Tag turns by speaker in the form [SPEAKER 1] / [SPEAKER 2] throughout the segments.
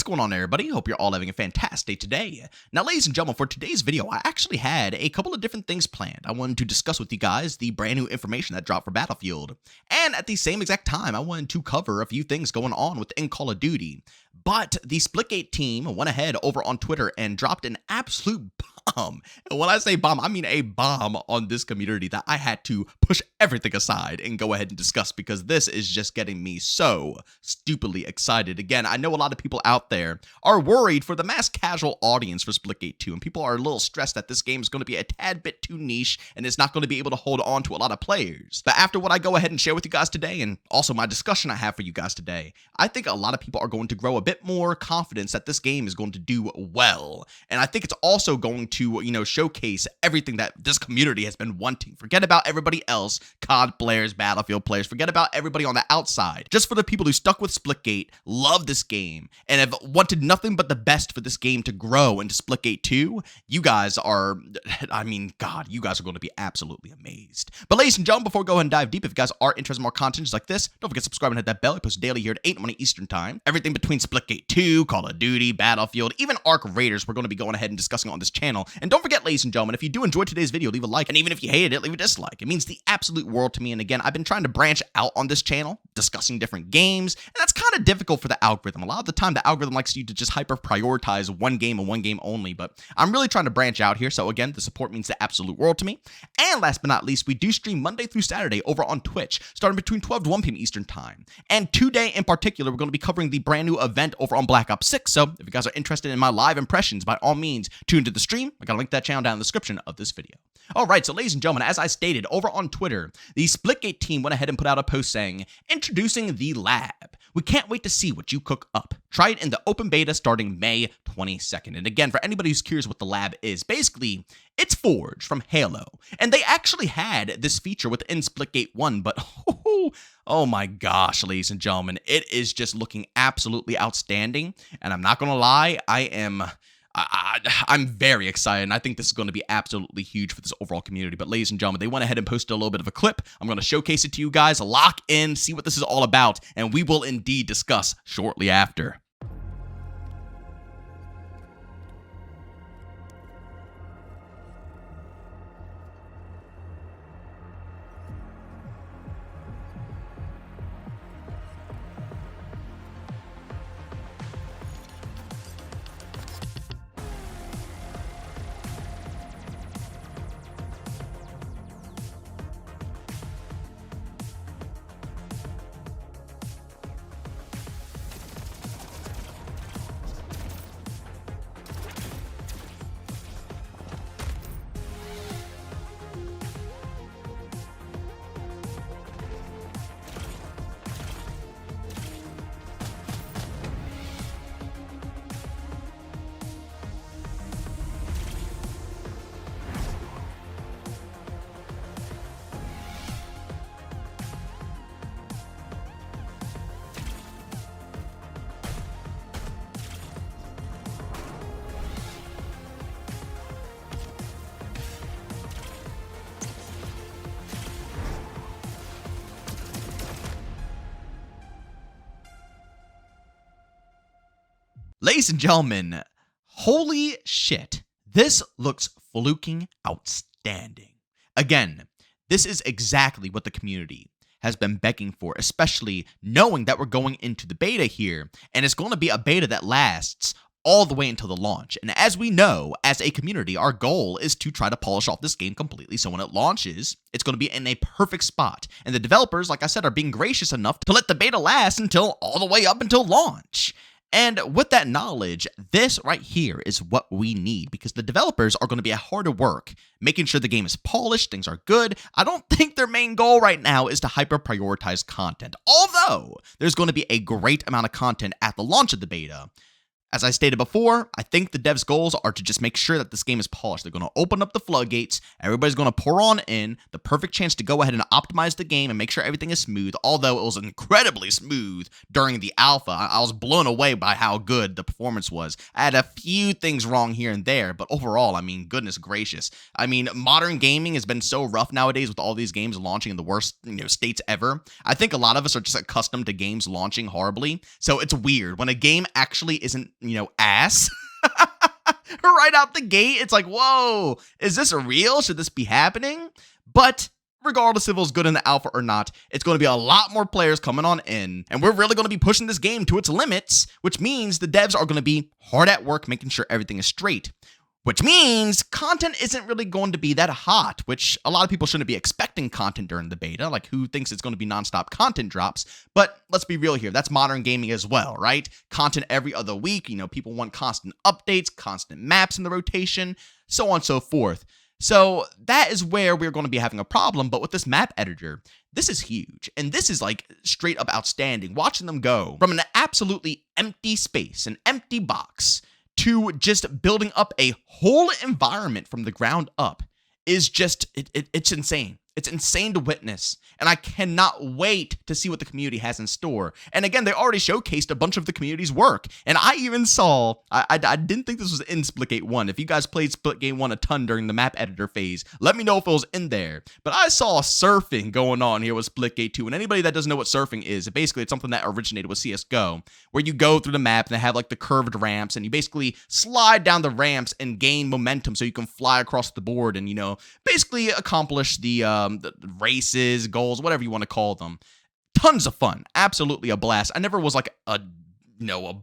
[SPEAKER 1] What's going on, everybody? Hope you're all having a fantastic day today. Now, ladies and gentlemen, for today's video, I actually had a couple of different things planned. I wanted to discuss with you guys the brand new information that dropped for Battlefield, and at the same exact time, I wanted to cover a few things going on within Call of Duty. But the Splitgate team went ahead over on Twitter and dropped an absolute bomb. And when I say bomb, I mean a bomb on this community that I had to push everything aside and go ahead and discuss, because this is just getting me so stupidly excited. Again, I know a lot of people out there are worried for the mass casual audience for Splitgate 2, and people are a little stressed that this game is going to be a tad bit too niche and it's not going to be able to hold on to a lot of players. But after what I go ahead and share with you guys today, and also my discussion I have for you guys today, I think a lot of people are going to grow a bit more confidence that this game is going to do well. And I think it's also going to, showcase everything that this community has been wanting. Forget about everybody else, COD players, Battlefield players, forget about everybody on the outside. Just for the people who stuck with Splitgate, love this game, and have wanted nothing but the best for this game to grow into Splitgate 2, you guys are, God, you guys are going to be absolutely amazed. But ladies and gentlemen, before we go ahead and dive deep, if you guys are interested in more content just like this, don't forget to subscribe and hit that bell. I post daily here at 8 money Eastern Time. Everything between Splitgate 2, Call of Duty, Battlefield, even Ark Raiders, we're going to be going ahead and discussing on this channel. And don't forget, ladies and gentlemen, if you do enjoy today's video, leave a like, and even if you hated it, leave a dislike. It means the absolute world to me. And again, I've been trying to branch out on this channel, discussing different games, and that's kind of difficult for the algorithm. A lot of the time, the algorithm likes you to just hyper prioritize one game and one game only, but I'm really trying to branch out here. So again, the support means the absolute world to me. And last but not least, we do stream Monday through Saturday over on Twitch, starting between 12 to 1 p.m. Eastern Time. And today in particular, we're going to be covering the brand new event over on Black Ops 6. So if you guys are interested in my live impressions, by all means, tune into the stream. I got to link that channel down in the description of this video. All right, so ladies and gentlemen, as I stated over on Twitter, the Splitgate team went ahead and put out a post saying, introducing the lab. We can't wait to see what you cook up. Try it in the open beta starting May 22nd. And again, for anybody who's curious what the lab is, basically, it's Forge from Halo. And they actually had this feature within Splitgate 1, but oh my gosh, ladies and gentlemen, it is just looking absolutely outstanding. And I'm not going to lie, I'm very excited, and I think this is going to be absolutely huge for this overall community. But ladies and gentlemen, they went ahead and posted a little bit of a clip. I'm going to showcase it to you guys, lock in, see what this is all about, and we will indeed discuss shortly after. Ladies and gentlemen, holy shit, this looks fluking outstanding. Again, this is exactly what the community has been begging for, especially knowing that we're going into the beta here, and it's going to be a beta that lasts all the way until the launch. And as we know, as a community, our goal is to try to polish off this game completely, so when it launches, it's going to be in a perfect spot. And the developers, like I said, are being gracious enough to let the beta last until all the way up until launch. And with that knowledge, this right here is what we need, because the developers are going to be hard at work, making sure the game is polished, things are good. I don't think their main goal right now is to hyper prioritize content, although there's going to be a great amount of content at the launch of the beta. As I stated before, I think the devs' goals are to just make sure that this game is polished. They're going to open up the floodgates. Everybody's going to pour on in. The perfect chance to go ahead and optimize the game and make sure everything is smooth, although it was incredibly smooth during the alpha. I was blown away by how good the performance was. I had a few things wrong here and there, but overall, I mean, goodness gracious. I mean, modern gaming has been so rough nowadays with all these games launching in the worst states ever. I think a lot of us are just accustomed to games launching horribly, so it's weird when a game actually isn't ass right out the gate. It's like, whoa, is this a real? Should this be happening? But regardless if it was good in the alpha or not, it's going to be a lot more players coming on in, and we're really going to be pushing this game to its limits, which means the devs are going to be hard at work making sure everything is straight. Which means content isn't really going to be that hot, which a lot of people shouldn't be expecting content during the beta. Like, who thinks it's going to be nonstop content drops? But let's be real here. That's modern gaming as well, right? Content every other week. People want constant updates, constant maps in the rotation, so on and so forth. So that is where we're going to be having a problem. But with this map editor, this is huge. And this is like straight up outstanding. Watching them go from an absolutely empty space, an empty box, to just building up a whole environment from the ground up is just, it's insane. It's insane to witness, and I cannot wait to see what the community has in store. And again, they already showcased a bunch of the community's work, and I even saw, I didn't think this was in Splitgate 1. If you guys played Splitgate 1 a ton during the map editor phase, let me know if it was in there. But I saw surfing going on here with Splitgate 2, and anybody that doesn't know what surfing is, basically it's something that originated with CSGO, where you go through the map and they have like the curved ramps, and you basically slide down the ramps and gain momentum so you can fly across the board and, basically accomplish the races, goals, whatever you want to call them. Tons of fun. Absolutely a blast. I never was like a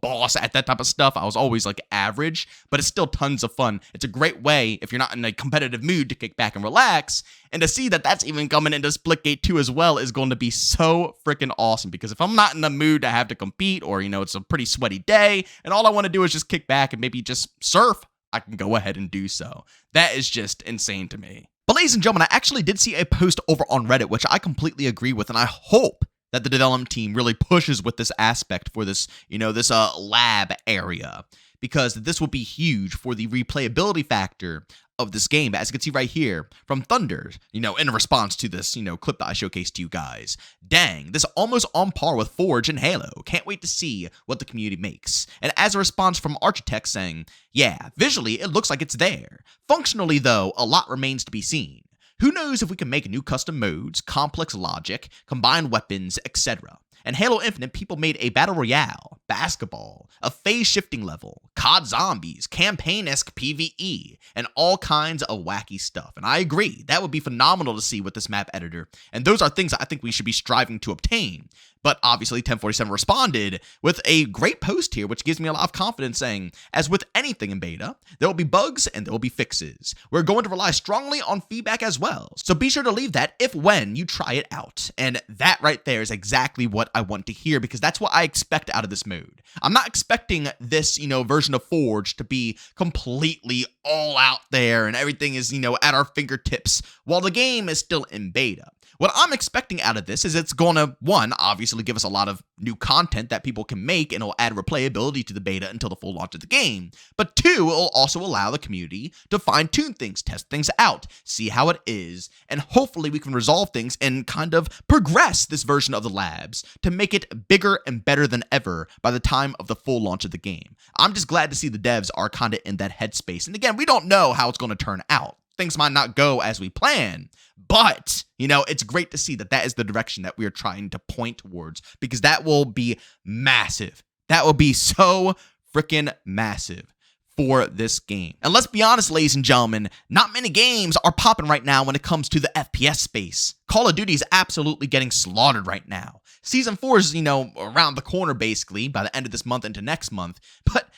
[SPEAKER 1] boss at that type of stuff. I was always like average, but it's still tons of fun. It's a great way, if you're not in a competitive mood, to kick back and relax. And to see that that's even coming into Splitgate 2 as well is going to be so freaking awesome. Because if I'm not in the mood to have to compete, or, it's a pretty sweaty day, and all I want to do is just kick back and maybe just surf, I can go ahead and do so. That is just insane to me. But ladies and gentlemen, I actually did see a post over on Reddit, which I completely agree with, and I hope that the development team really pushes with this aspect for this, this lab area, because this will be huge for the replayability factor of this game. As you can see right here from Thunder, in response to this, clip that I showcased to you guys. Dang, this is almost on par with Forge and Halo. Can't wait to see what the community makes. And as a response from Architect saying, yeah, visually it looks like it's there. Functionally though, a lot remains to be seen. Who knows if we can make new custom modes, complex logic, combined weapons, etc. And Halo Infinite, people made a battle royale, basketball, a phase-shifting level, COD zombies, campaign-esque PvE, and all kinds of wacky stuff. And I agree, that would be phenomenal to see with this map editor, and those are things I think we should be striving to obtain. But obviously 1047 responded with a great post here, which gives me a lot of confidence, saying, as with anything in beta, there will be bugs and there will be fixes. We're going to rely strongly on feedback as well, so be sure to leave that when you try it out. And that right there is exactly what I want to hear, because that's what I expect out of this mode. I'm not expecting this, version of Forge to be completely all out there and everything is, at our fingertips while the game is still in beta. What I'm expecting out of this is it's going to, one, obviously give us a lot of new content that people can make, and it'll add replayability to the beta until the full launch of the game. But two, it'll also allow the community to fine-tune things, test things out, see how it is, and hopefully we can resolve things and kind of progress this version of the labs to make it bigger and better than ever by the time of the full launch of the game. I'm just glad to see the devs are kind of in that headspace. And again, we don't know how it's going to turn out. Things might not go as we plan, but, it's great to see that that is the direction that we are trying to point towards, because that will be massive. That will be so freaking massive for this game. And let's be honest, ladies and gentlemen, not many games are popping right now when it comes to the FPS space. Call of Duty is absolutely getting slaughtered right now. Season 4 is, around the corner basically by the end of this month into next month. But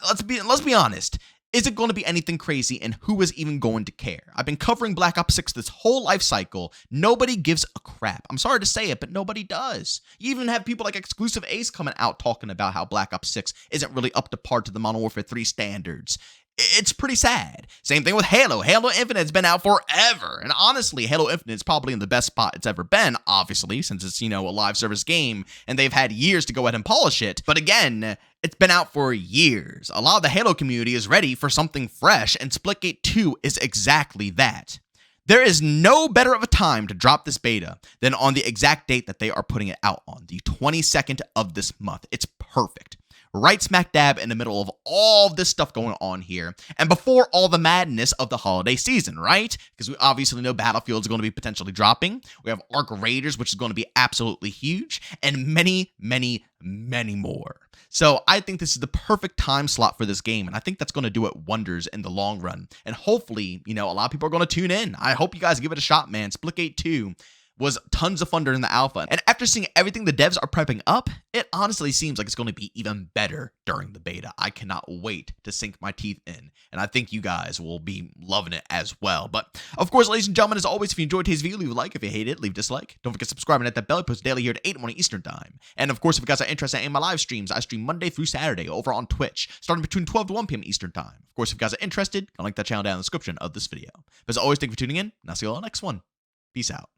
[SPEAKER 1] let's be honest. Is it going to be anything crazy, and who is even going to care? I've been covering Black Ops 6 this whole life cycle. Nobody gives a crap. I'm sorry to say it, but nobody does. You even have people like Exclusive Ace coming out talking about how Black Ops 6 isn't really up to par to the Modern Warfare 3 standards. It's pretty sad. Same thing with Halo. Halo Infinite's been out forever. And honestly, Halo Infinite's probably in the best spot it's ever been, obviously, since it's, a live service game and they've had years to go ahead and polish it. But again, it's been out for years. A lot of the Halo community is ready for something fresh, and Splitgate 2 is exactly that. There is no better of a time to drop this beta than on the exact date that they are putting it out on, the 22nd of this month. It's perfect. Right smack dab in the middle of all this stuff going on here, and before all the madness of the holiday season, right? Because we obviously know Battlefield's going to be potentially dropping. We have Arc Raiders, which is going to be absolutely huge, and many, many, many more. So I think this is the perfect time slot for this game, and I think that's going to do it wonders in the long run. And hopefully, a lot of people are going to tune in. I hope you guys give it a shot, man. Splitgate 2 was tons of fun during the alpha. And after seeing everything the devs are prepping up, it honestly seems like it's going to be even better during the beta. I cannot wait to sink my teeth in, and I think you guys will be loving it as well. But of course, ladies and gentlemen, as always, if you enjoyed today's video, leave a like. If you hate it, leave a dislike. Don't forget to subscribe and hit that bell. I post daily here at 8 in the morning Eastern time. And of course, if you guys are interested in my live streams, I stream Monday through Saturday over on Twitch, starting between 12 to 1 p.m. Eastern time. Of course, if you guys are interested, I'll link that channel down in the description of this video. But as always, thank you for tuning in, and I'll see you all in the next one. Peace out.